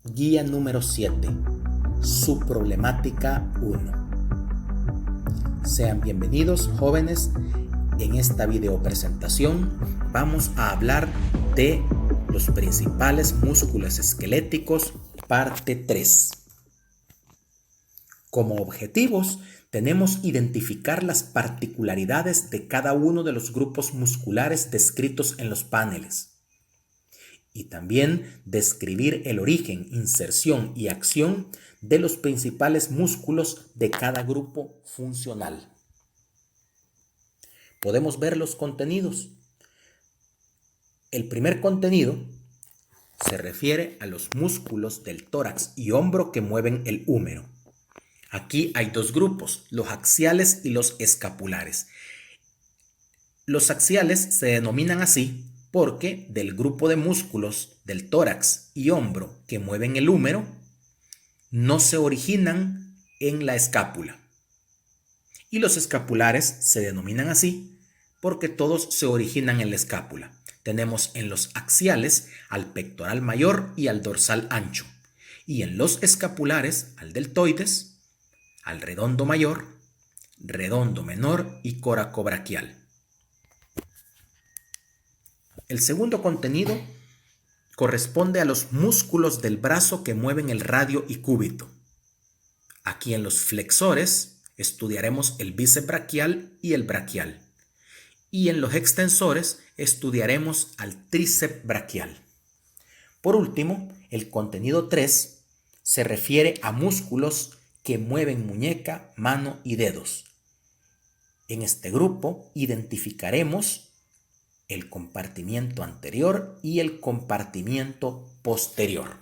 Guía número 7. Subproblemática 1. Sean bienvenidos, jóvenes. En esta video presentación vamos a hablar de los principales músculos esqueléticos, parte 3. Como objetivos, tenemos identificar las particularidades de cada uno de los grupos musculares descritos en los paneles. Y también describir el origen, inserción y acción de los principales músculos de cada grupo funcional. Podemos ver los contenidos. El primer contenido se refiere a los músculos del tórax y hombro que mueven el húmero. Aquí hay dos grupos, los axiales y los escapulares. Los axiales se denominan así porque del grupo de músculos del tórax y hombro que mueven el húmero no se originan en la escápula. Y los escapulares se denominan así porque todos se originan en la escápula. Tenemos en los axiales al pectoral mayor y al dorsal ancho, y en los escapulares al deltoides, al redondo mayor, redondo menor y coracobraquial. El segundo contenido corresponde a los músculos del brazo que mueven el radio y cúbito. Aquí en los flexores estudiaremos el bíceps braquial y el braquial. Y en los extensores estudiaremos al tríceps braquial. Por último, el contenido 3 se refiere a músculos que mueven muñeca, mano y dedos. En este grupo identificaremos el compartimiento anterior y el compartimiento posterior.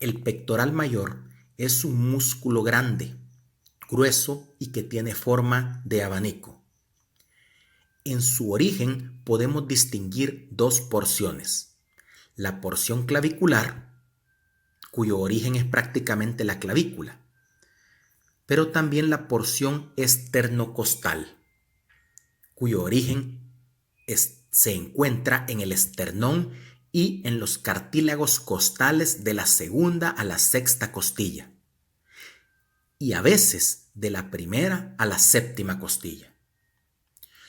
El pectoral mayor es un músculo grande, grueso y que tiene forma de abanico. En su origen podemos distinguir dos porciones. La porción clavicular, cuyo origen es prácticamente la clavícula, pero también la porción esternocostal, cuyo origen se encuentra en el esternón y en los cartílagos costales de la segunda a la sexta costilla, y a veces de la primera a la séptima costilla.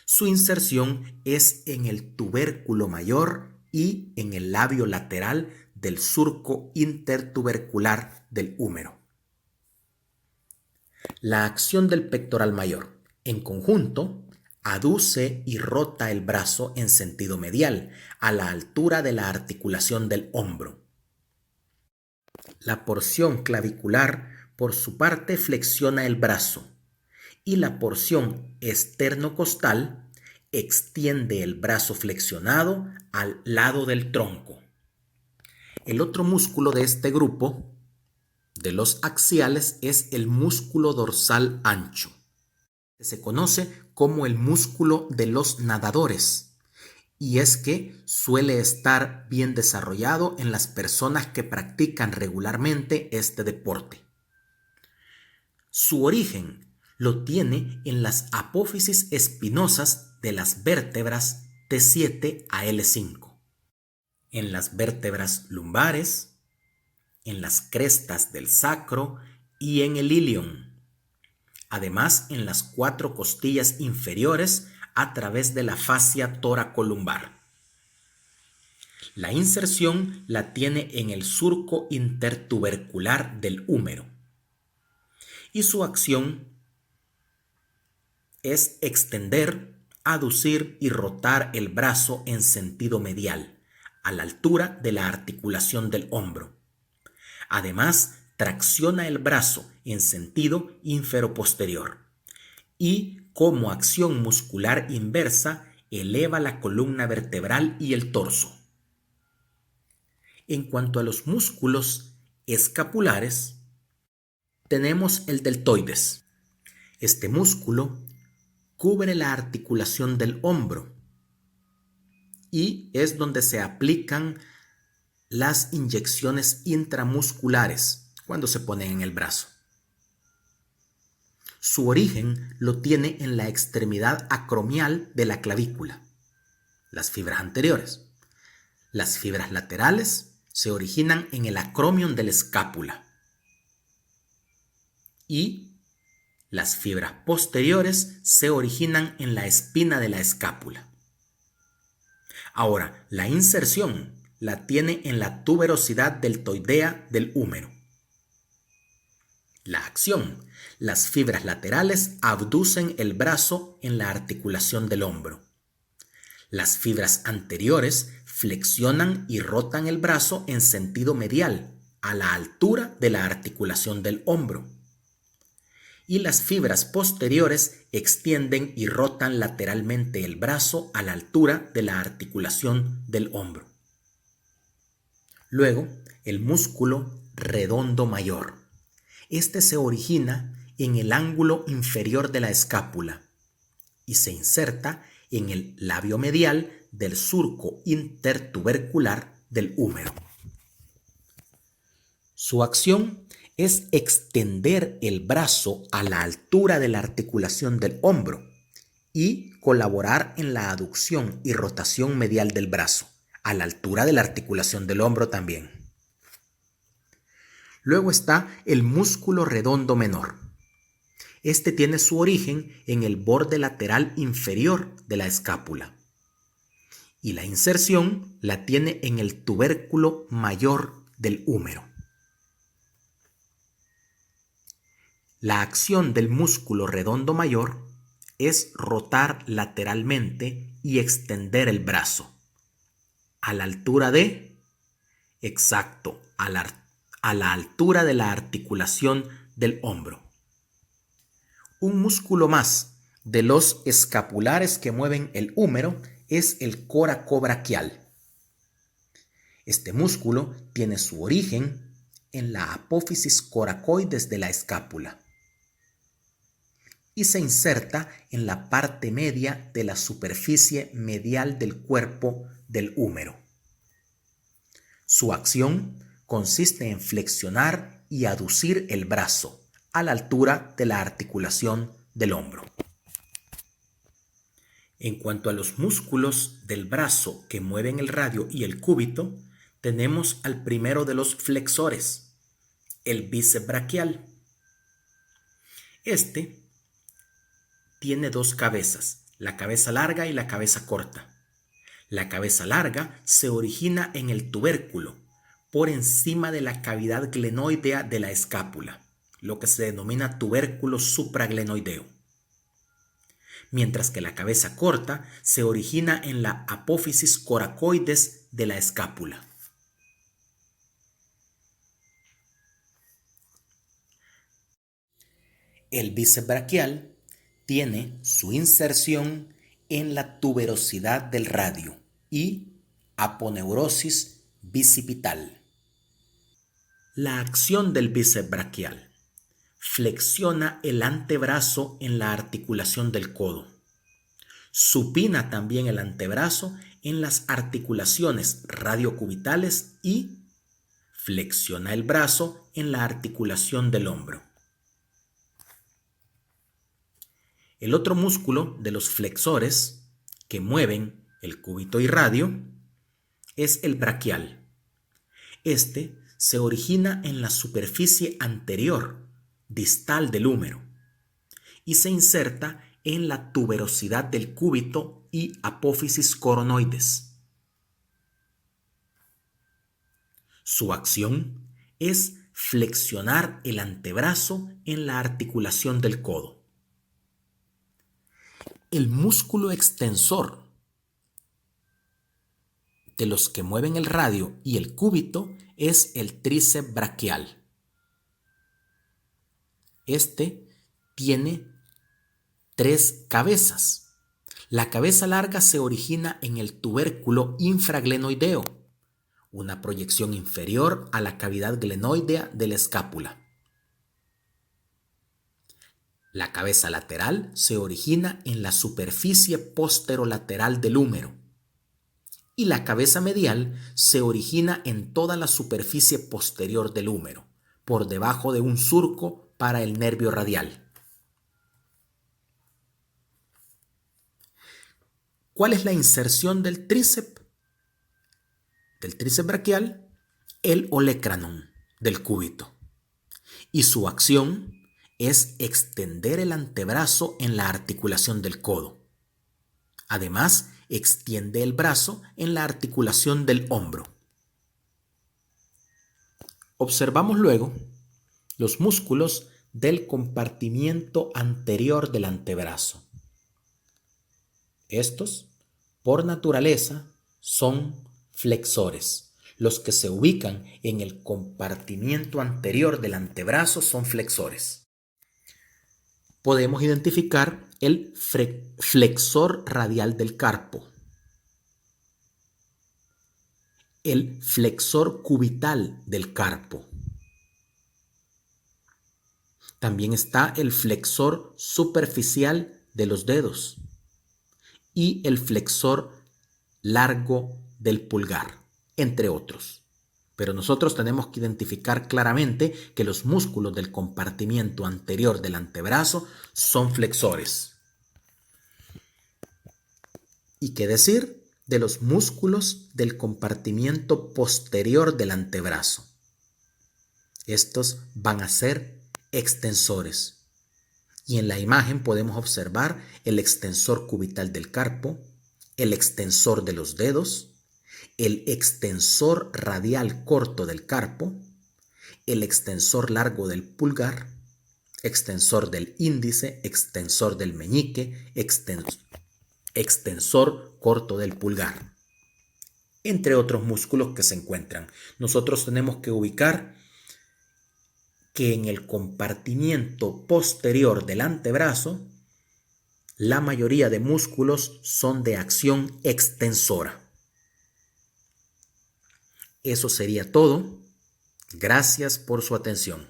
Su inserción es en el tubérculo mayor y en el labio lateral del surco intertubercular del húmero. La acción del pectoral mayor, en conjunto, aduce y rota el brazo en sentido medial, a la altura de la articulación del hombro. La porción clavicular, por su parte, flexiona el brazo, y la porción esternocostal extiende el brazo flexionado al lado del tronco. El otro músculo de este grupo, de los axiales, es el músculo dorsal ancho. Se conoce como el músculo de los nadadores, y es que suele estar bien desarrollado en las personas que practican regularmente este deporte. Su origen lo tiene en las apófisis espinosas de las vértebras T7 a L5, en las vértebras lumbares, en las crestas del sacro y en el ilion. Además, en las 4 costillas inferiores a través de la fascia toracolumbar. La inserción la tiene en el surco intertubercular del húmero. Y su acción es extender, aducir y rotar el brazo en sentido medial, a la altura de la articulación del hombro. Además, tracciona el brazo en sentido inferoposterior y, como acción muscular inversa, eleva la columna vertebral y el torso. En cuanto a los músculos escapulares, tenemos el deltoides. Este músculo cubre la articulación del hombro y es donde se aplican las inyecciones intramusculares cuando se ponen en el brazo. Su origen lo tiene en la extremidad acromial de la clavícula, las fibras anteriores. Las fibras laterales se originan en el acromion de la escápula y las fibras posteriores se originan en la espina de la escápula. Ahora, la inserción la tiene en la tuberosidad deltoidea del húmero. La acción: las fibras laterales abducen el brazo en la articulación del hombro. Las fibras anteriores flexionan y rotan el brazo en sentido medial, a la altura de la articulación del hombro. Y las fibras posteriores extienden y rotan lateralmente el brazo a la altura de la articulación del hombro. Luego, el músculo redondo mayor. Este se origina en el ángulo inferior de la escápula y se inserta en el labio medial del surco intertubercular del húmero. Su acción es extender el brazo a la altura de la articulación del hombro y colaborar en la aducción y rotación medial del brazo, a la altura de la articulación del hombro también. Luego está el músculo redondo menor. Este tiene su origen en el borde lateral inferior de la escápula y la inserción la tiene en el tubérculo mayor del húmero. La acción del músculo redondo mayor es rotar lateralmente y extender el brazo a la altura de, exacto, a la altura de la articulación del hombro. Un músculo más de los escapulares que mueven el húmero es el coracobraquial. Este músculo tiene su origen en la apófisis coracoides de la escápula y se inserta en la parte media de la superficie medial del cuerpo del húmero. Su acción consiste en flexionar y aducir el brazo a la altura de la articulación del hombro. En cuanto a los músculos del brazo que mueven el radio y el cúbito, tenemos al primero de los flexores, el bíceps braquial. Este tiene dos cabezas, la cabeza larga y la cabeza corta. La cabeza larga se origina en el tubérculo, por encima de la cavidad glenoidea de la escápula, lo que se denomina tubérculo supraglenoideo. Mientras que la cabeza corta se origina en la apófisis coracoides de la escápula. El bíceps braquial tiene su inserción en la tuberosidad del radio y aponeurosis bicipital. La acción del bíceps braquial: flexiona el antebrazo en la articulación del codo. Supina también el antebrazo en las articulaciones radiocubitales y flexiona el brazo en la articulación del hombro. El otro músculo de los flexores que mueven el cúbito y radio es el braquial. Este se origina en la superficie anterior, distal del húmero, y se inserta en la tuberosidad del cúbito y apófisis coronoides. Su acción es flexionar el antebrazo en la articulación del codo. El músculo extensor de los que mueven el radio y el cúbito es el tríceps braquial. Este tiene tres cabezas. La cabeza larga se origina en el tubérculo infraglenoideo, una proyección inferior a la cavidad glenoidea de la escápula. La cabeza lateral se origina en la superficie posterolateral del húmero y la cabeza medial se origina en toda la superficie posterior del húmero, por debajo de un surco para el nervio radial. ¿Cuál es la inserción del tríceps braquial? el olecranon del cúbito y su acción es extender el antebrazo en la articulación del codo. Además, extiende el brazo en la articulación del hombro. Observamos luego los músculos del compartimiento anterior del antebrazo. Estos, por naturaleza, son flexores. Los que se ubican en el compartimiento anterior del antebrazo son flexores. Podemos identificar el flexor radial del carpo, el flexor cubital del carpo. También está el flexor superficial de los dedos y el flexor largo del pulgar, entre otros. Pero nosotros tenemos que identificar claramente que los músculos del compartimiento anterior del antebrazo son flexores. ¿Y qué decir de los músculos del compartimiento posterior del antebrazo? Estos van a ser extensores. Y en la imagen podemos observar el extensor cubital del carpo, el extensor de los dedos, el extensor radial corto del carpo, el extensor largo del pulgar, extensor del índice, extensor del meñique, extensor corto del pulgar, entre otros músculos que se encuentran. Nosotros tenemos que ubicar que en el compartimiento posterior del antebrazo, la mayoría de músculos son de acción extensora. Eso sería todo. Gracias por su atención.